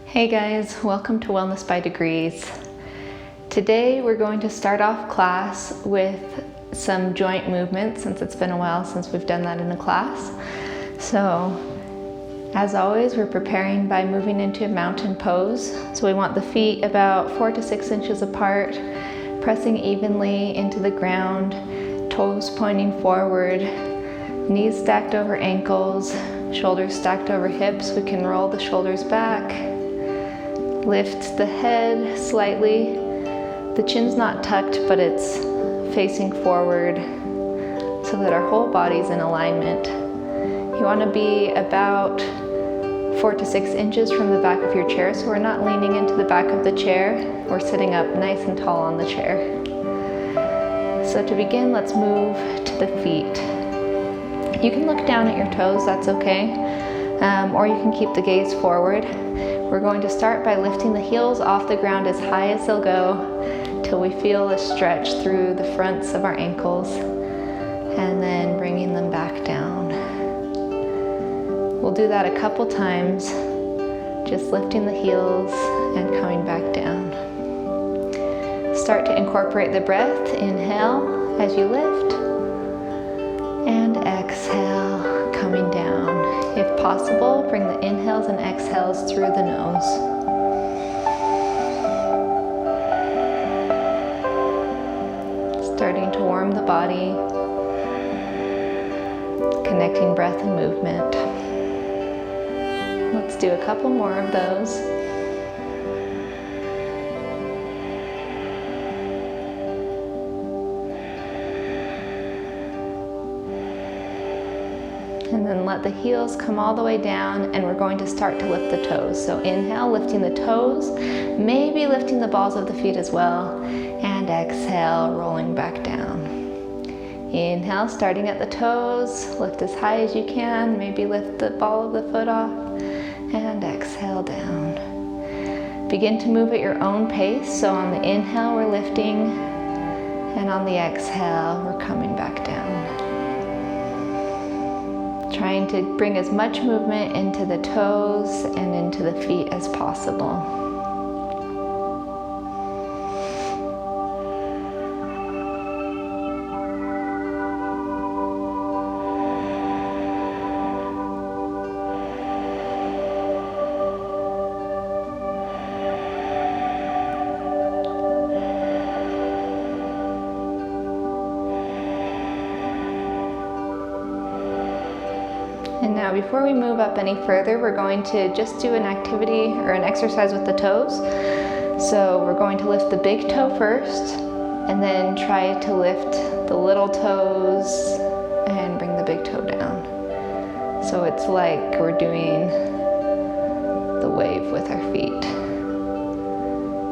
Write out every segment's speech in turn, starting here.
Hey guys, welcome to Wellness by Degrees. Today we're going to start off class with some joint movements since it's been a while since we've done that in a class. So as always, we're preparing by moving into a mountain pose. So we want the feet about 4 to 6 inches apart, pressing evenly into the ground, toes pointing forward, knees stacked over ankles, shoulders stacked over hips. We can roll the shoulders back. Lift the head slightly. The chin's not tucked, but it's facing forward so that our whole body's in alignment. You want to be about 4 to 6 inches from the back of your chair, so we're not leaning into the back of the chair. We're sitting up nice and tall on the chair. So to begin, let's move to the feet. You can look down at your toes, that's okay, or you can keep the gaze forward. We're going to start by lifting the heels off the ground as high as they'll go till we feel a stretch through the fronts of our ankles, and then bringing them back down. We'll do that a couple times, just lifting the heels and coming back down. Start to incorporate the breath. Inhale as you lift, and exhale, coming down. If possible, bring the inhales and exhales through the nose. Starting to warm the body, connecting breath and movement. Let's do a couple more of those. And then let the heels come all the way down, and we're going to start to lift the toes. So inhale, lifting the toes, maybe lifting the balls of the feet as well, and exhale, rolling back down. Inhale, starting at the toes, lift as high as you can, maybe lift the ball of the foot off, and exhale down. Begin to move at your own pace. So on the inhale, we're lifting, and on the exhale, we're coming back down. Trying to bring as much movement into the toes and into the feet as possible. And now before we move up any further, we're going to just do an activity or an exercise with the toes. So we're going to lift the big toe first, and then try to lift the little toes and bring the big toe down. So it's like we're doing the wave with our feet,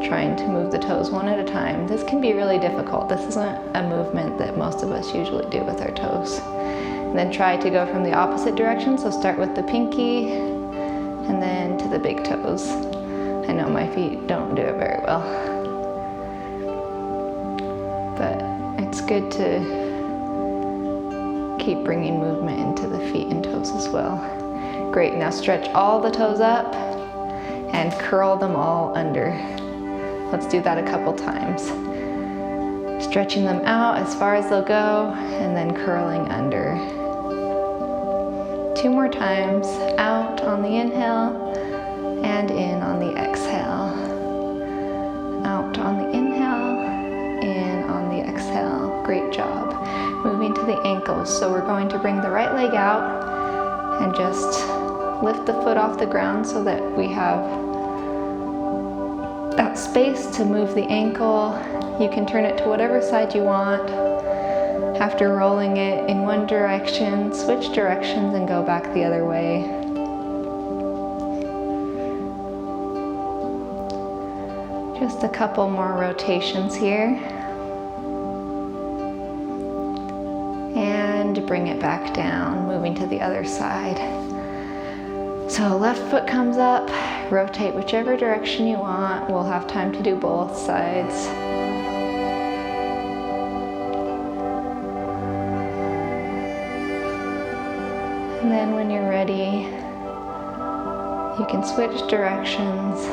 trying to move the toes one at a time. This can be really difficult. This isn't a movement that most of us usually do with our toes. And then try to go from the opposite direction. So start with the pinky and then to the big toes. I know my feet don't do it very well, but it's good to keep bringing movement into the feet and toes as well. Great, now stretch all the toes up and curl them all under. Let's do that a couple times. Stretching them out as far as they'll go and then curling under. 2 more times, out on the inhale and in on the exhale. Out on the inhale, in on the exhale. Great job. Moving to the ankles. So we're going to bring the right leg out and just lift the foot off the ground so that we have that space to move the ankle. You can turn it to whatever side you want. After rolling it in one direction, switch directions and go back the other way. Just a couple more rotations here. And bring it back down, moving to the other side. So left foot comes up, rotate whichever direction you want. We'll have time to do both sides. And then when you're ready, You can switch directions,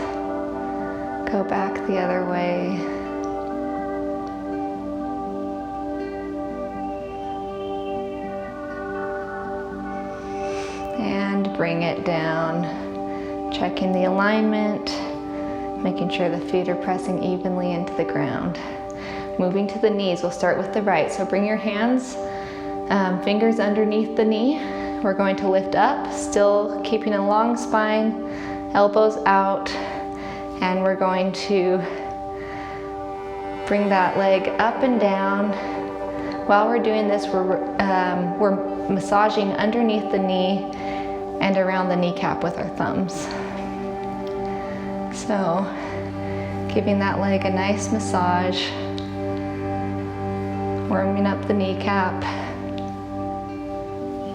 go back the other way. And bring it down, checking the alignment, making sure the feet are pressing evenly into the ground. Moving to the knees, we'll start with the right. So bring your hands, fingers underneath the knee. We're going to lift up, still keeping a long spine, elbows out, and we're going to bring that leg up and down. While we're doing this, we're massaging underneath the knee and around the kneecap with our thumbs. So, giving that leg a nice massage, warming up the kneecap,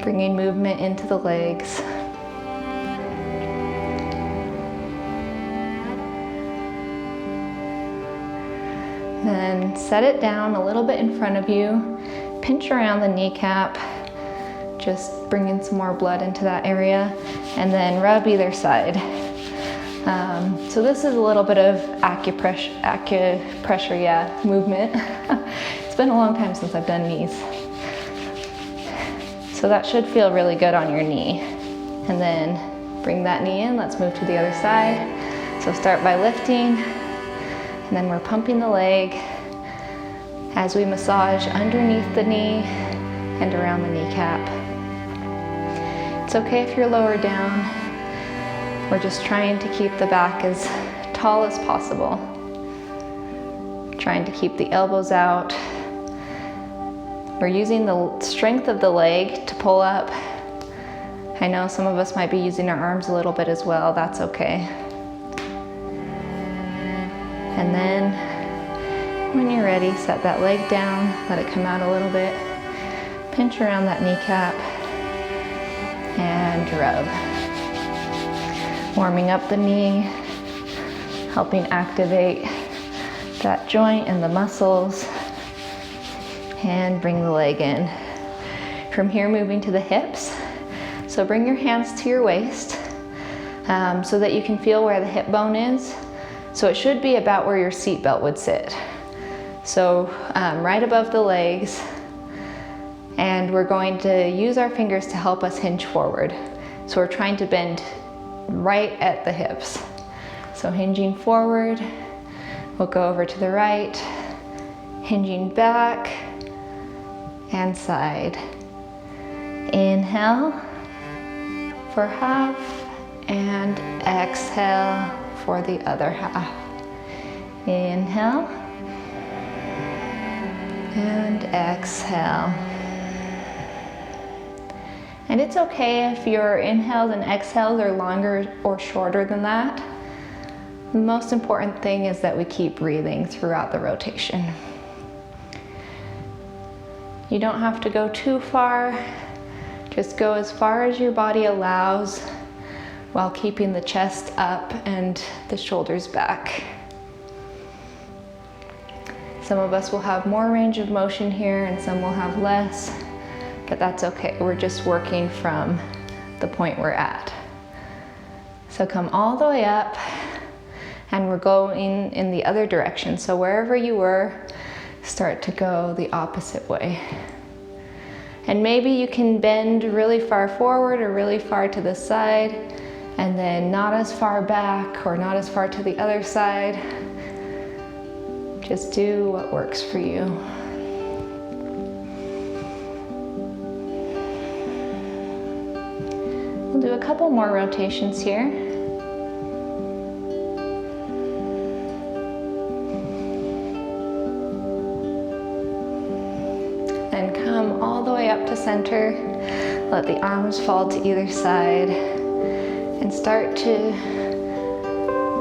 bringing movement into the legs. Then set it down a little bit in front of you, pinch around the kneecap, just bringing some more blood into that area, and then rub either side. So this is a little bit of acupressure, movement. It's been a long time since I've done knees. So that should feel really good on your knee. And then bring that knee in, let's move to the other side. So start by lifting, and then we're pumping the leg as we massage underneath the knee and around the kneecap. It's okay if you're lower down. We're just trying to keep the back as tall as possible. Trying to keep the elbows out. We're using the strength of the leg to pull up. I know some of us might be using our arms a little bit as well. That's okay. And then when you're ready, set that leg down, let it come out a little bit. Pinch around that kneecap and rub. Warming up the knee, helping activate that joint and the muscles, and bring the leg in. From here, moving to the hips. So bring your hands to your waist so that you can feel where the hip bone is. So it should be about where your seatbelt would sit. So right above the legs, and we're going to use our fingers to help us hinge forward. So we're trying to bend right at the hips. So hinging forward, we'll go over to the right, hinging back and side. Inhale for half and exhale for the other half. Inhale and exhale. And it's okay if your inhales and exhales are longer or shorter than that. The most important thing is that we keep breathing throughout the rotation. You don't have to go too far. Just go as far as your body allows while keeping the chest up and the shoulders back. Some of us will have more range of motion here and some will have less, but that's okay. We're just working from the point we're at. So come all the way up, and we're going in the other direction. So wherever you were, start to go the opposite way. And maybe you can bend really far forward or really far to the side, and then not as far back or not as far to the other side. Just do what works for you. We'll do a couple more rotations here. Then come all the way up to center. Let the arms fall to either side and start to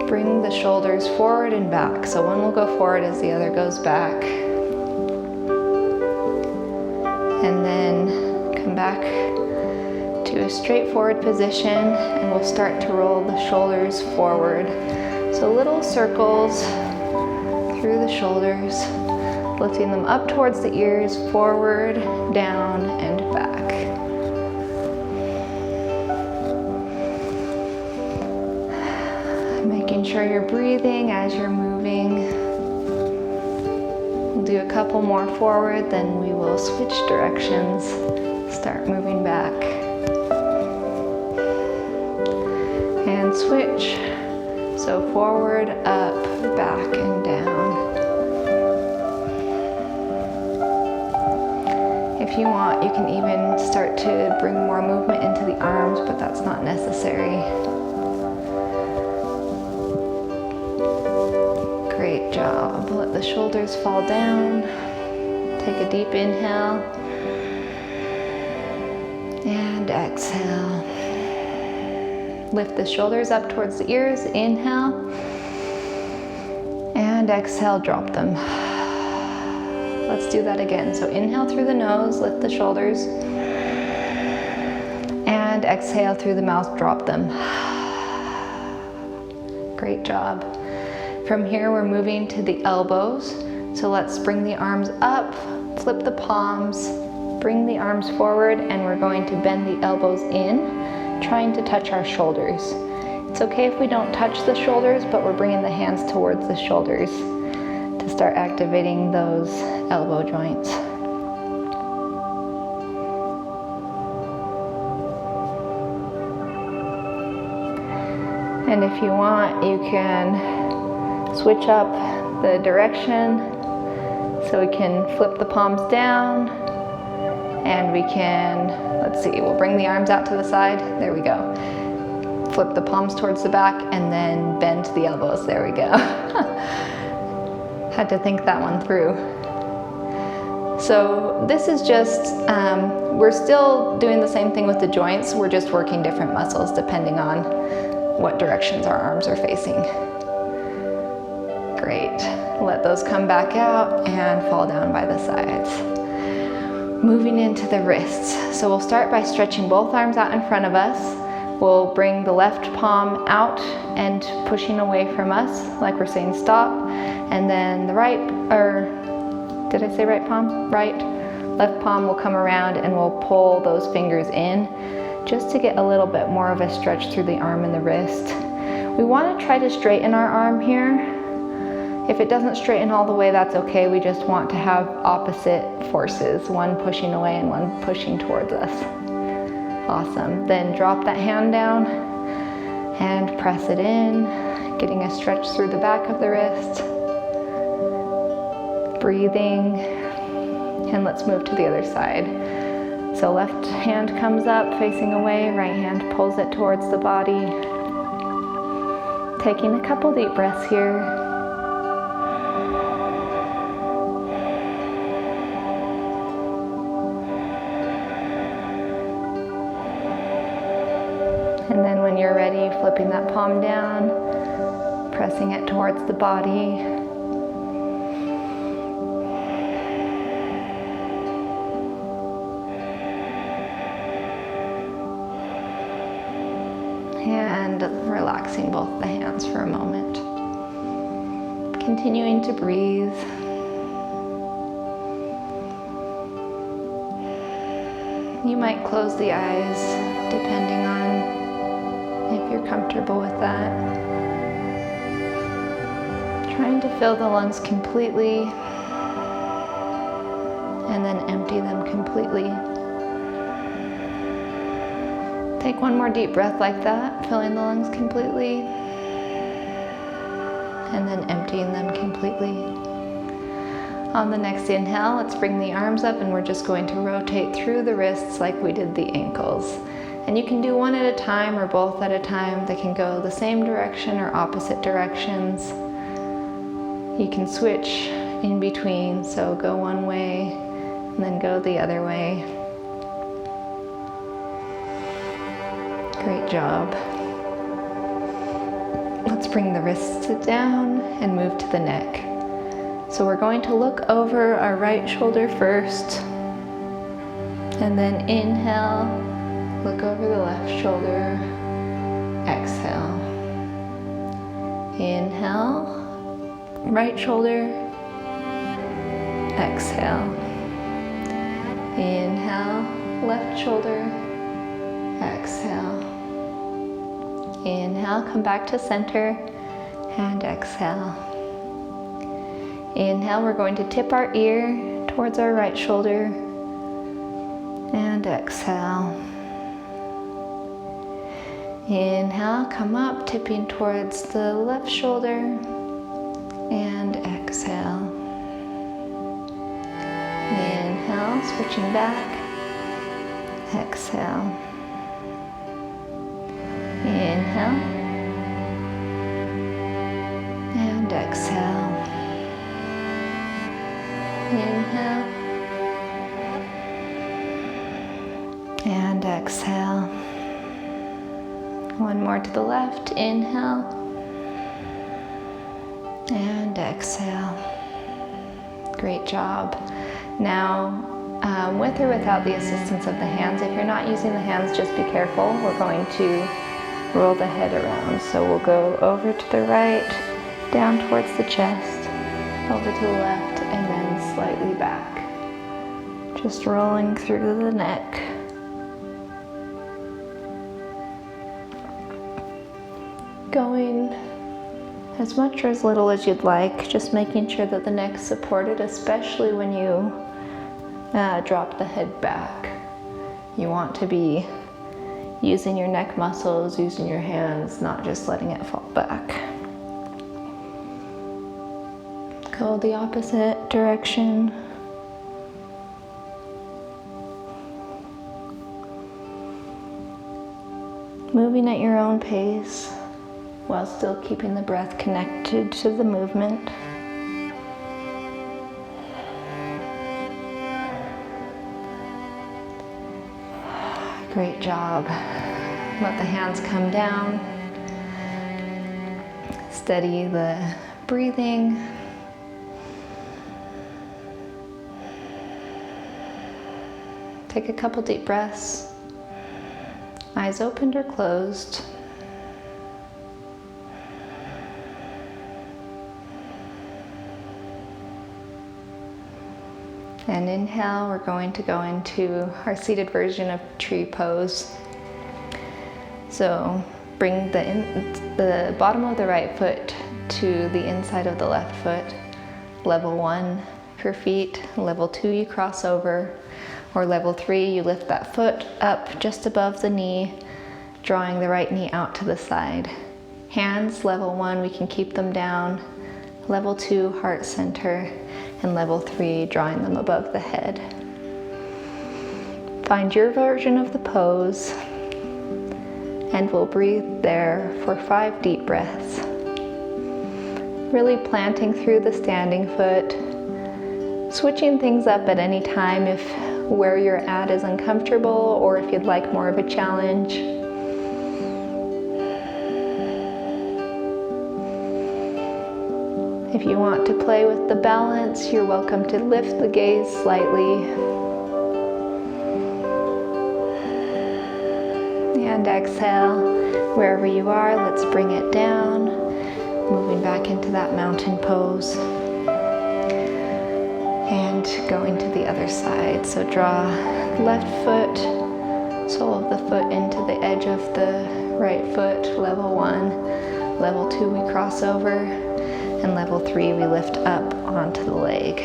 bring the shoulders forward and back. So one will go forward as the other goes back. And then come back to a straightforward position, and we'll start to roll the shoulders forward. So little circles through the shoulders, lifting them up towards the ears, forward, down, and back. Making sure you're breathing as you're moving. We'll do a couple more forward, then we will switch directions, start moving back. And switch. So forward, up, back, and down. If you want, you can even start to bring more movement into the arms, but that's not necessary. Great job. Let the shoulders fall down. Take a deep inhale. And exhale. Lift the shoulders up towards the ears. Inhale. And exhale, drop them. Let's do that again. So inhale through the nose, lift the shoulders. And exhale through the mouth, drop them. Great job. From here, we're moving to the elbows. So let's bring the arms up, flip the palms, bring the arms forward, and we're going to bend the elbows in, trying to touch our shoulders. It's okay if we don't touch the shoulders, but we're bringing the hands towards the shoulders to start activating those elbow joints. And if you want, you can switch up the direction. So we can flip the palms down, and we can, let's see, we'll bring the arms out to the side. There we go. Flip the palms towards the back and then bend the elbows. There we go. Had to think that one through. So this is just, we're still doing the same thing with the joints. We're just working different muscles depending on what directions our arms are facing. Great. Let those come back out and fall down by the sides. Moving into the wrists. So we'll start by stretching both arms out in front of us. We'll bring the left palm out and pushing away from us, like we're saying stop. And then the right, or did I say right palm? Right. Left palm will come around and we'll pull those fingers in just to get a little bit more of a stretch through the arm and the wrist. We want to try to straighten our arm here. If it doesn't straighten all the way, that's okay. We just want to have opposite forces, one pushing away and one pushing towards us. Awesome. Then drop that hand down and press it in, getting a stretch through the back of the wrist. Breathing, and let's move to the other side. So left hand comes up, facing away, right hand pulls it towards the body. Taking a couple deep breaths here. And then when you're ready, flipping that palm down, pressing it towards the body. And relaxing both the hands for a moment. Continuing to breathe. You might close the eyes depending on if you're comfortable with that. Trying to fill the lungs completely and then empty them completely. Take one more deep breath like that, filling the lungs completely and then emptying them completely. On the next inhale, let's bring the arms up and we're just going to rotate through the wrists like we did the ankles. And you can do one at a time or both at a time. They can go the same direction or opposite directions. You can switch in between, so go one way and then go the other way. Great job. Let's bring the wrists down and move to the neck. So we're going to look over our right shoulder first, and then inhale, look over the left shoulder, exhale. Inhale, right shoulder, exhale. Inhale, left shoulder, exhale. Inhale, come back to center. and exhale. Inhale, we're going to tip our ear towards our right shoulder, and exhale. Inhale, come up, tipping towards the left shoulder, and exhale. Inhale, switching back, exhale. Inhale, and exhale. Inhale, and exhale. One more to the left, inhale, and exhale. Great job. Now, with or without the assistance of the hands, if you're not using the hands, just be careful. We're going to roll the head around. So we'll go over to the right, down towards the chest, over to the left, and then slightly back. Just rolling through the neck. Going as much or as little as you'd like, just making sure that the neck's supported, especially when you drop the head back. You want to be using your neck muscles, using your hands, not just letting it fall back. Go the opposite direction. Moving at your own pace while still keeping the breath connected to the movement. Great job. Let the hands come down. Steady the breathing. Take a couple deep breaths. Eyes opened or closed. And inhale, we're going to go into our seated version of tree pose. So bring the bottom of the right foot to the inside of the left foot. Level 1 for feet, level 2 you cross over, or level 3 you lift that foot up just above the knee, drawing the right knee out to the side. Hands, level 1, we can keep them down. Level 2, heart center, and level 3, drawing them above the head. Find your version of the pose, and we'll breathe there for 5 deep breaths. Really planting through the standing foot, switching things up at any time if where you're at is uncomfortable or if you'd like more of a challenge. If you want to play with the balance, you're welcome to lift the gaze slightly. And exhale, wherever you are, let's bring it down. Moving back into that mountain pose. And going to the other side. So draw left foot, sole of the foot into the edge of the right foot, level 1. Level 2, we cross over. And level 3, we lift up onto the leg,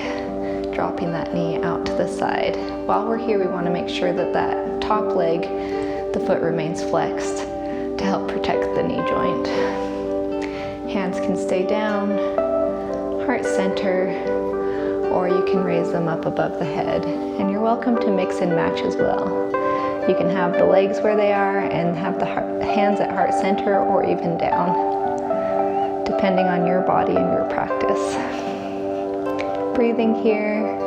dropping that knee out to the side. While we're here, we want to make sure that that top leg, the foot remains flexed to help protect the knee joint. Hands can stay down, heart center, or you can raise them up above the head. And you're welcome to mix and match as well. You can have the legs where they are and have the hands at heart center or even down, depending on your body and your practice. Breathing here,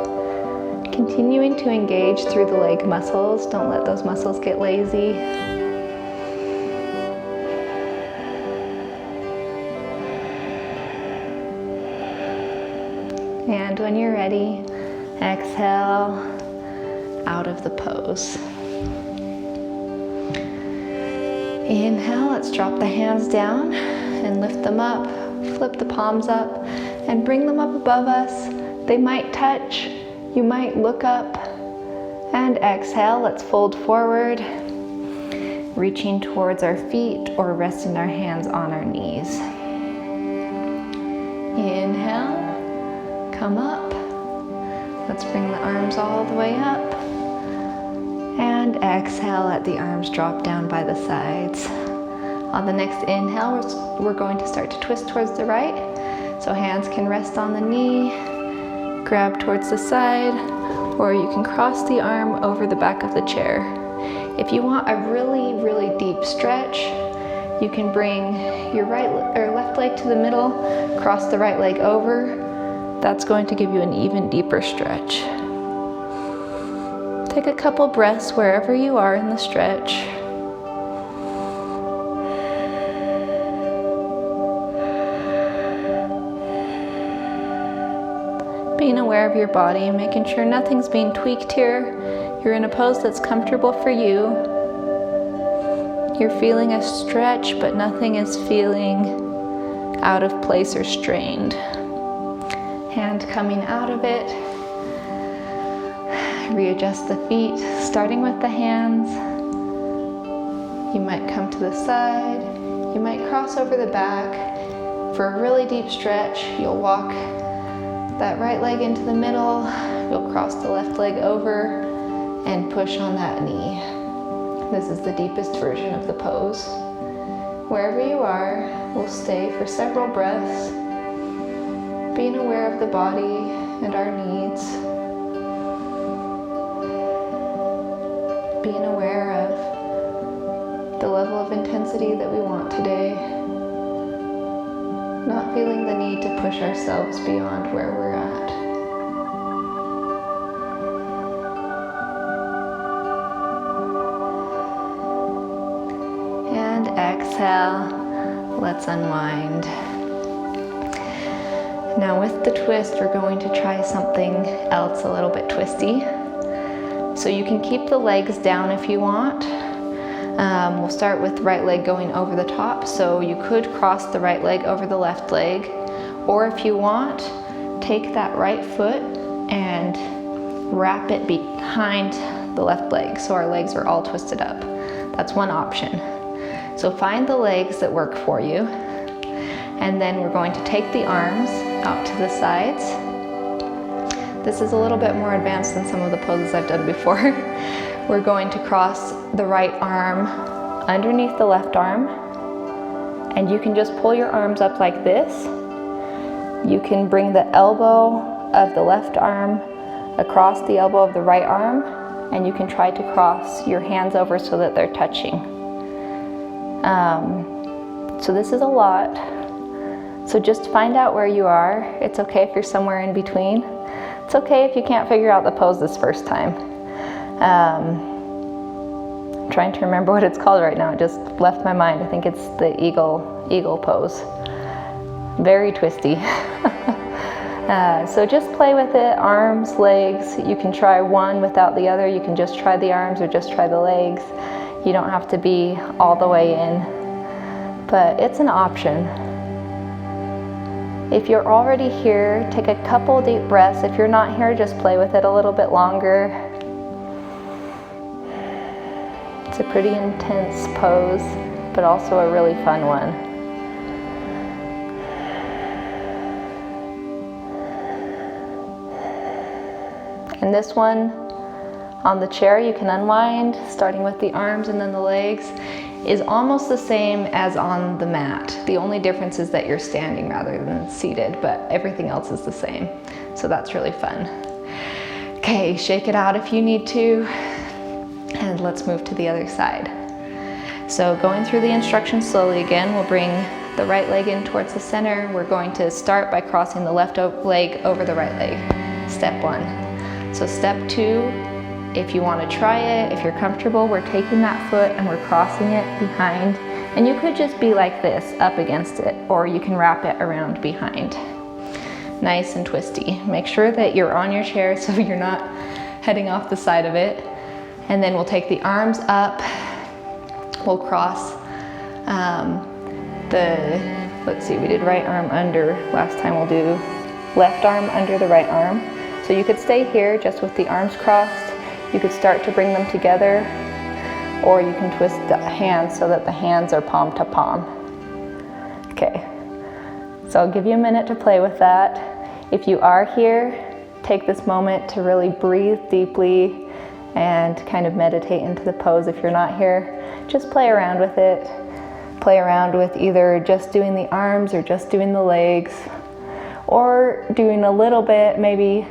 continuing to engage through the leg muscles. Don't let those muscles get lazy. And when you're ready, exhale out of the pose. Inhale, let's drop the hands down and lift them up, flip the palms up, and bring them up above us. They might touch, you might look up, and exhale, let's fold forward, reaching towards our feet or resting our hands on our knees. come up. Let's bring the arms all the way up. And exhale, let the arms drop down by the sides. On the next inhale, we're going to start to twist towards the right. So hands can rest on the knee, grab towards the side, or you can cross the arm over the back of the chair. If you want a really, really deep stretch, you can bring your right or left leg to the middle, cross the right leg over. That's going to give you an even deeper stretch. Take a couple breaths wherever you are in the stretch. Being aware of your body, making sure nothing's being tweaked here. You're in a pose that's comfortable for you. You're feeling a stretch, but nothing is feeling out of place or strained. Hand coming out of it. Readjust the feet, starting with the hands. You might come to the side. You might cross over the back. For a really deep stretch, you'll walk that right leg into the middle. You'll cross the left leg over and push on that knee. This is the deepest version of the pose. Wherever you are, we'll stay for several breaths, being aware of the body and our needs, being aware of the level of intensity that we want today, not feeling the need to push ourselves beyond where we're at. And exhale, let's unwind. Now with the twist, we're going to try something else a little bit twisty. So you can keep the legs down if you want. We'll start with the right leg going over the top. So you could cross the right leg over the left leg. Or if you want, take that right foot and wrap it behind the left leg. So our legs are all twisted up. That's one option. So find the legs that work for you. And then we're going to take the arms out to the sides. This is a little bit more advanced than some of the poses I've done before. We're going to cross the right arm underneath the left arm. And you can just pull your arms up like this. You can bring the elbow of the left arm across the elbow of the right arm, and you can try to cross your hands over so that they're touching. So this is a lot. So just find out where you are. It's okay if you're somewhere in between. It's okay if you can't figure out the pose this first time. I'm trying to remember what it's called right now. It just left my mind. I think it's the eagle pose. Very twisty. So just play with it, arms, legs. You can try one without the other. You can just try the arms or just try the legs. You don't have to be all the way in, but it's an option. If you're already here, take a couple deep breaths. If you're not here, just play with it a little bit longer. It's a pretty intense pose, but also a really fun one. And this one, on the chair, you can unwind, starting with the arms and then the legs, is almost the same as on the mat. The only difference is that you're standing rather than seated, but everything else is the same. So that's really fun. Okay, shake it out if you need to. And let's move to the other side. So going through the instructions slowly again, we'll bring the right leg in towards the center. We're going to start by crossing the left leg over the right leg. Step one. So step two, if you want to try it, if you're comfortable, we're taking that foot and we're crossing it behind. And you could just be like this, up against it, or you can wrap it around behind. Nice and twisty. Make sure that you're on your chair so you're not heading off the side of it. And then we'll take the arms up. We'll cross let's see, we did right arm under last time. We'll do left arm under the right arm. So you could stay here just with the arms crossed. You could start to bring them together, or you can twist the hands so that the hands are palm to palm. Okay, so I'll give you a minute to play with that. If you are here, take this moment to really breathe deeply and kind of meditate into the pose. If you're not here, just play around with it. Play around with either just doing the arms or just doing the legs, or doing a little bit, maybe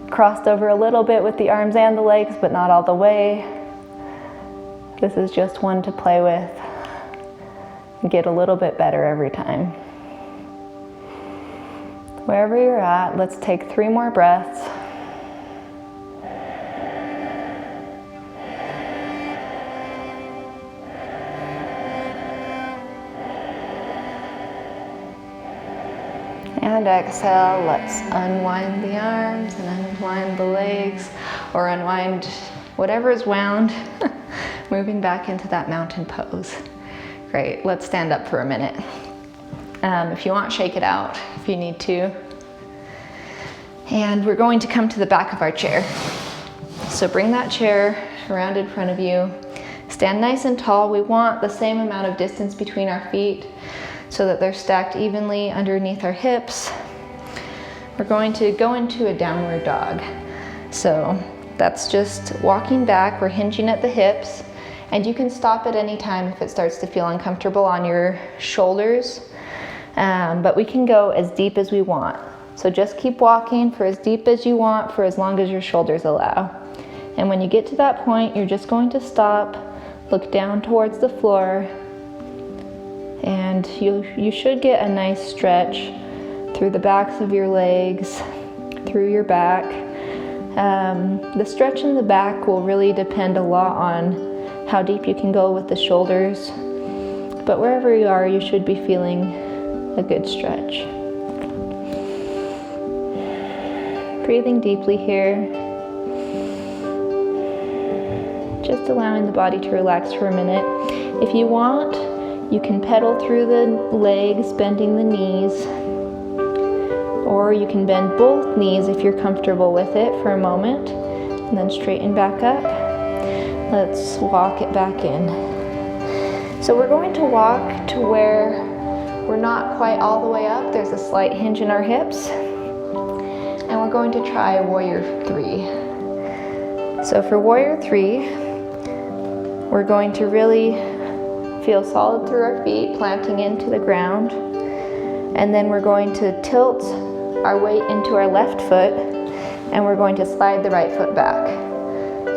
crossed over a little bit with the arms and the legs, but not all the way. This is just one to play with and get a little bit better every time. Wherever you're at, let's take 3 more breaths. And exhale, let's unwind the arms and unwind the legs, or unwind whatever is wound, moving back into that mountain pose. Great, let's stand up for a minute. If you want, shake it out if you need to. And we're going to come to the back of our chair. So bring that chair around in front of you. Stand nice and tall. We want the same amount of distance between our feet so that they're stacked evenly underneath our hips. We're going to go into a downward dog. So that's just walking back. We're hinging at the hips, and you can stop at any time if it starts to feel uncomfortable on your shoulders, but we can go as deep as we want. So just keep walking for as deep as you want for as long as your shoulders allow. And when you get to that point, you're just going to stop, look down towards the floor, and you should get a nice stretch through the backs of your legs, through your back. The stretch in the back will really depend a lot on how deep you can go with the shoulders, but wherever you are, you should be feeling a good stretch. Breathing deeply here, just allowing the body to relax for a minute. If you want, you can pedal through the legs, bending the knees, or you can bend both knees if you're comfortable with it for a moment, and then straighten back up. Let's walk it back in. So we're going to walk to where we're not quite all the way up. There's a slight hinge in our hips, and we're going to try Warrior 3. So for Warrior 3, we're going to really feel solid through our feet, planting into the ground. And then we're going to tilt our weight into our left foot, and we're going to slide the right foot back.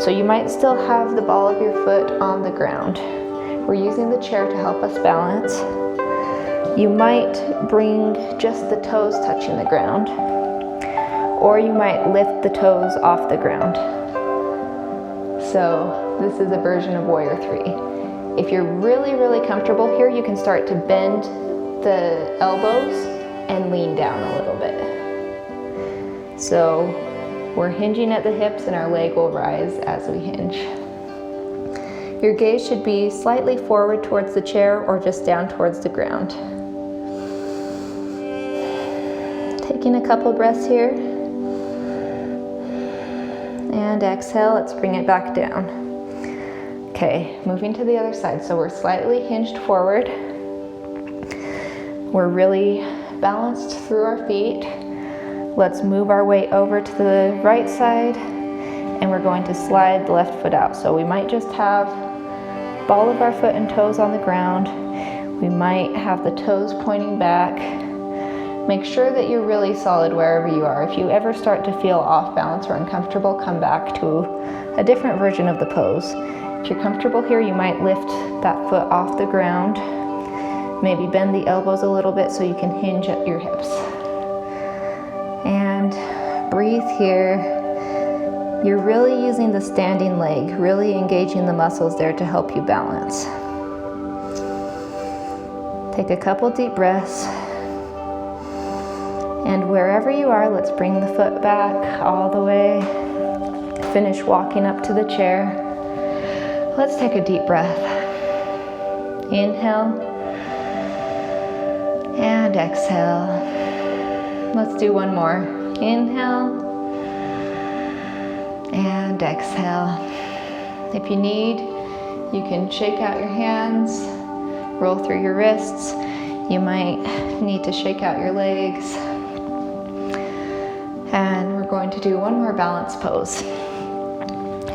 So you might still have the ball of your foot on the ground. We're using the chair to help us balance. You might bring just the toes touching the ground, or you might lift the toes off the ground. So this is a version of Warrior 3. If you're really, really comfortable here, you can start to bend the elbows and lean down a little bit. So we're hinging at the hips, and our leg will rise as we hinge. Your gaze should be slightly forward towards the chair or just down towards the ground. Taking a couple breaths here. And exhale, let's bring it back down. Okay, moving to the other side. So we're slightly hinged forward. We're really balanced through our feet. Let's move our weight over to the right side, and we're going to slide the left foot out. So we might just have ball of our foot and toes on the ground. We might have the toes pointing back. Make sure that you're really solid wherever you are. If you ever start to feel off balance or uncomfortable, come back to a different version of the pose. If you're comfortable here, you might lift that foot off the ground. Maybe bend the elbows a little bit so you can hinge at your hips. And breathe here. You're really using the standing leg, really engaging the muscles there to help you balance. Take a couple deep breaths. And wherever you are, let's bring the foot back all the way. Finish walking up to the chair. Let's take a deep breath. Inhale and exhale. Let's do one more. Inhale and exhale. If you need, you can shake out your hands, roll through your wrists. You might need to shake out your legs. And we're going to do one more balance pose.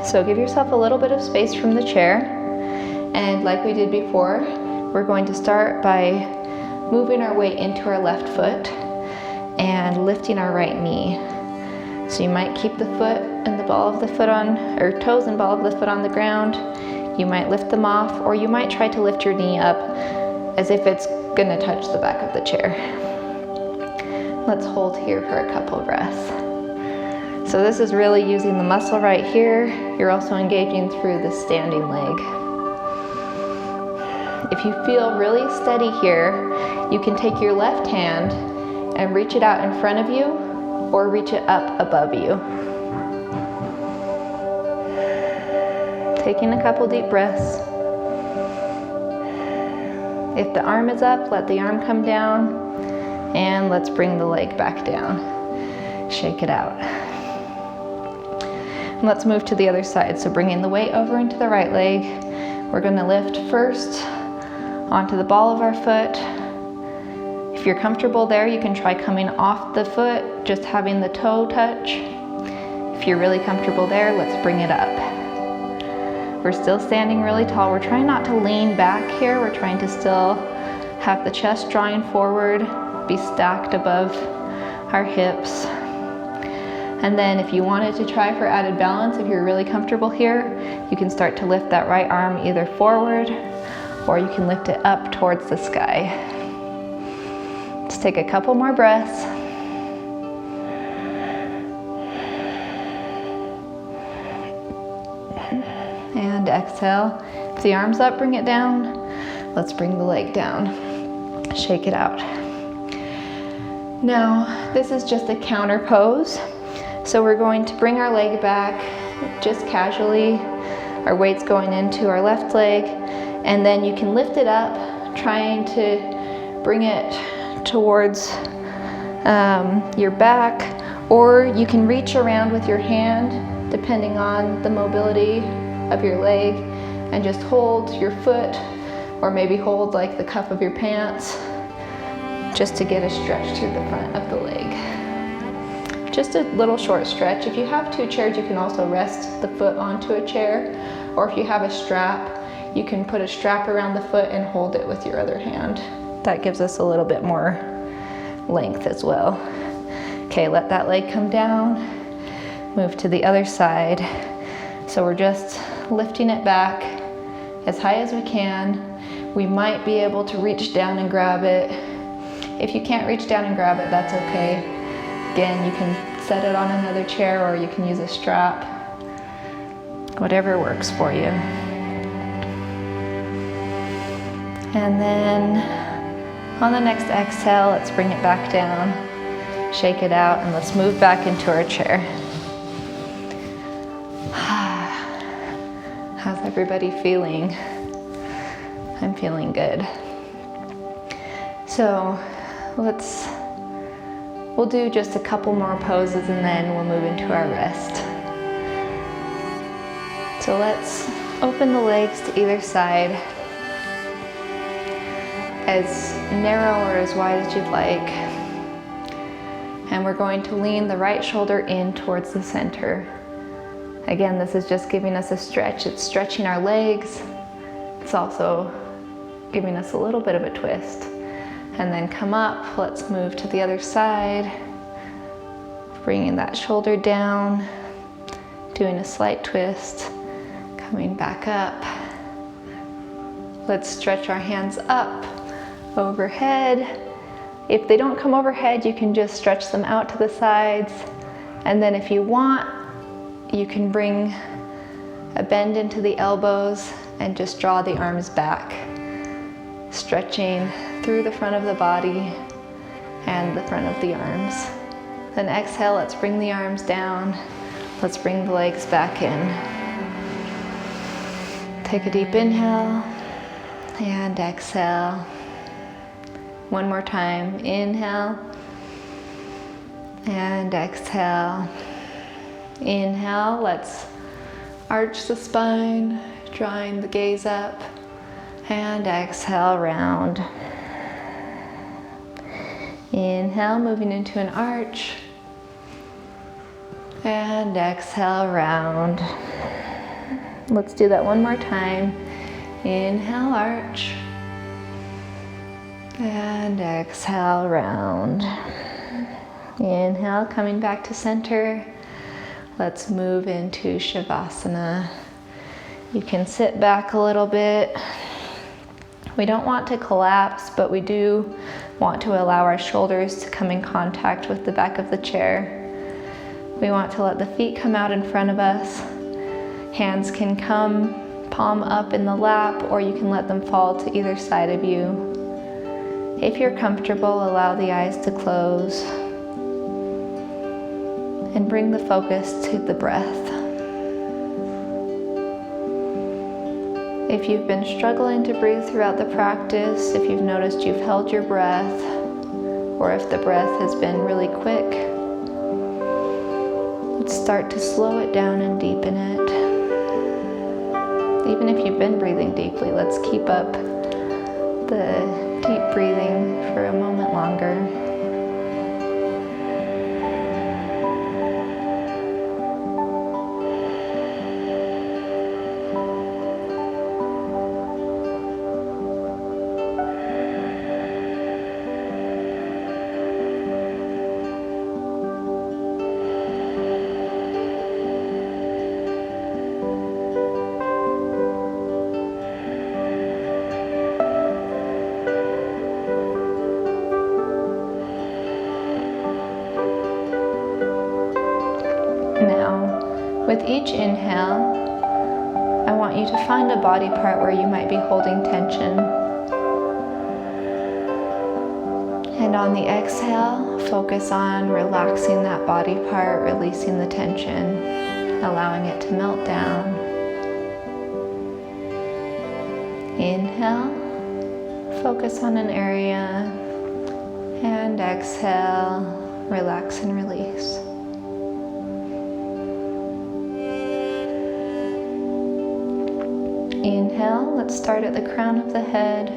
So give yourself a little bit of space from the chair. And like we did before, we're going to start by moving our weight into our left foot and lifting our right knee. So you might keep the foot and the ball of the foot on, or toes and ball of the foot on the ground. You might lift them off, or you might try to lift your knee up as if it's gonna touch the back of the chair. Let's hold here for a couple breaths. So this is really using the muscle right here. You're also engaging through the standing leg. If you feel really steady here, you can take your left hand and reach it out in front of you or reach it up above you. Taking a couple deep breaths. If the arm is up, let the arm come down, and let's bring the leg back down. Shake it out. And let's move to the other side. So bringing the weight over into the right leg, we're gonna lift first onto the ball of our foot. If you're comfortable there, you can try coming off the foot, just having the toe touch. If you're really comfortable there, let's bring it up. We're still standing really tall. We're trying not to lean back here. We're trying to still have the chest drawing forward, be stacked above our hips. And then if you wanted to try for added balance, if you're really comfortable here, you can start to lift that right arm either forward or you can lift it up towards the sky. Let's take a couple more breaths. And exhale. If the arm's up, bring it down. Let's bring the leg down. Shake it out. Now, this is just a counter pose. So we're going to bring our leg back just casually. Our weight's going into our left leg. And then you can lift it up, trying to bring it towards your back, or you can reach around with your hand, depending on the mobility of your leg, and just hold your foot, or maybe hold like the cuff of your pants, just to get a stretch through the front of the leg. Just a little short stretch. If you have two chairs, you can also rest the foot onto a chair, or if you have a strap, you can put a strap around the foot and hold it with your other hand. That gives us a little bit more length as well. Okay, let that leg come down. Move to the other side. So we're just lifting it back as high as we can. We might be able to reach down and grab it. If you can't reach down and grab it, that's okay. Again, you can set it on another chair or you can use a strap. Whatever works for you. And then on the next exhale, let's bring it back down, shake it out, and let's move back into our chair. How's everybody feeling? I'm feeling good. So we'll do just a couple more poses and then we'll move into our rest. So let's open the legs to either side, as narrow or as wide as you'd like. And we're going to lean the right shoulder in towards the center. Again, this is just giving us a stretch. It's stretching our legs. It's also giving us a little bit of a twist. And then come up, let's move to the other side. Bringing that shoulder down, doing a slight twist, coming back up. Let's stretch our hands up, overhead. If they don't come overhead, you can just stretch them out to the sides. And then if you want, you can bring a bend into the elbows and just draw the arms back, stretching through the front of the body and the front of the arms. Then exhale, let's bring the arms down. Let's bring the legs back in. Take a deep inhale and exhale. One more time, inhale and exhale. Inhale, let's arch the spine, drawing the gaze up, and exhale, round. Inhale, moving into an arch, And exhale, round. Let's do that one more time. Inhale, arch. And exhale, round. Inhale, coming back to center. Let's move into Shavasana. You can sit back a little bit. We don't want to collapse, but we do want to allow our shoulders to come in contact with the back of the chair. We want to let the feet come out in front of us. Hands can come palm up in the lap, or you can let them fall to either side of you. If you're comfortable, allow the eyes to close and bring the focus to the breath. If you've been struggling to breathe throughout the practice, if you've noticed you've held your breath, or if the breath has been really quick, let's start to slow it down and deepen it. Even if you've been breathing deeply, let's keep up the deep breathing for a moment longer. Now, with each inhale, I want you to find a body part where you might be holding tension. And on the exhale, focus on relaxing that body part, releasing the tension, allowing it to melt down. Inhale, focus on an area, and exhale, relax and release. Inhale, let's start at the crown of the head.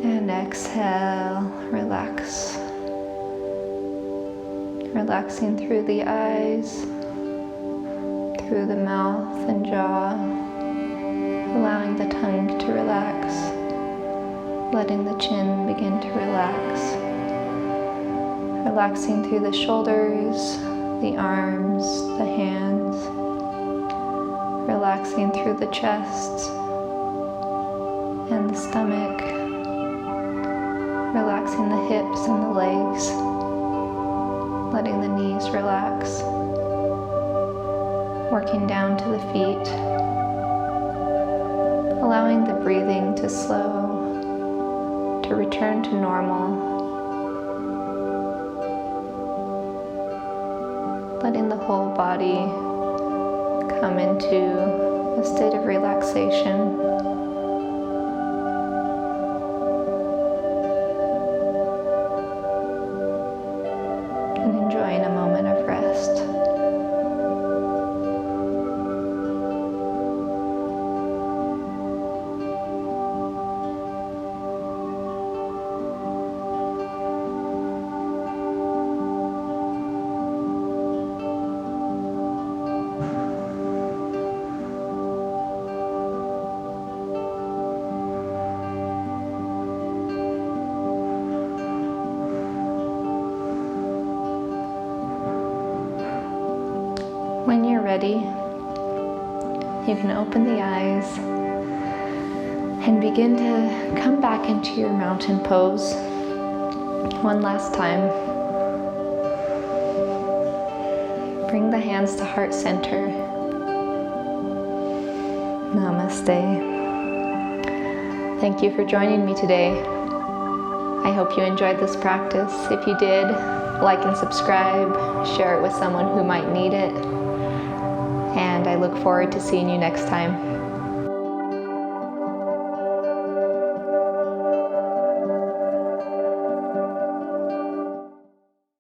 And exhale, relax. Relaxing through the eyes, through the mouth and jaw, allowing the tongue to relax, letting the chin begin to relax. Relaxing through the shoulders, the arms, the hands. Relaxing through the chest and the stomach, relaxing the hips and the legs, letting the knees relax, working down to the feet, allowing the breathing to slow, to return to normal, letting the whole body come into a state of relaxation. And enjoying a moment of rest. When you're ready, you can open the eyes and begin to come back into your mountain pose one last time. Bring the hands to heart center. Namaste. Thank you for joining me today. I hope you enjoyed this practice. If you did, like and subscribe, share it with someone who might need it. And I look forward to seeing you next time.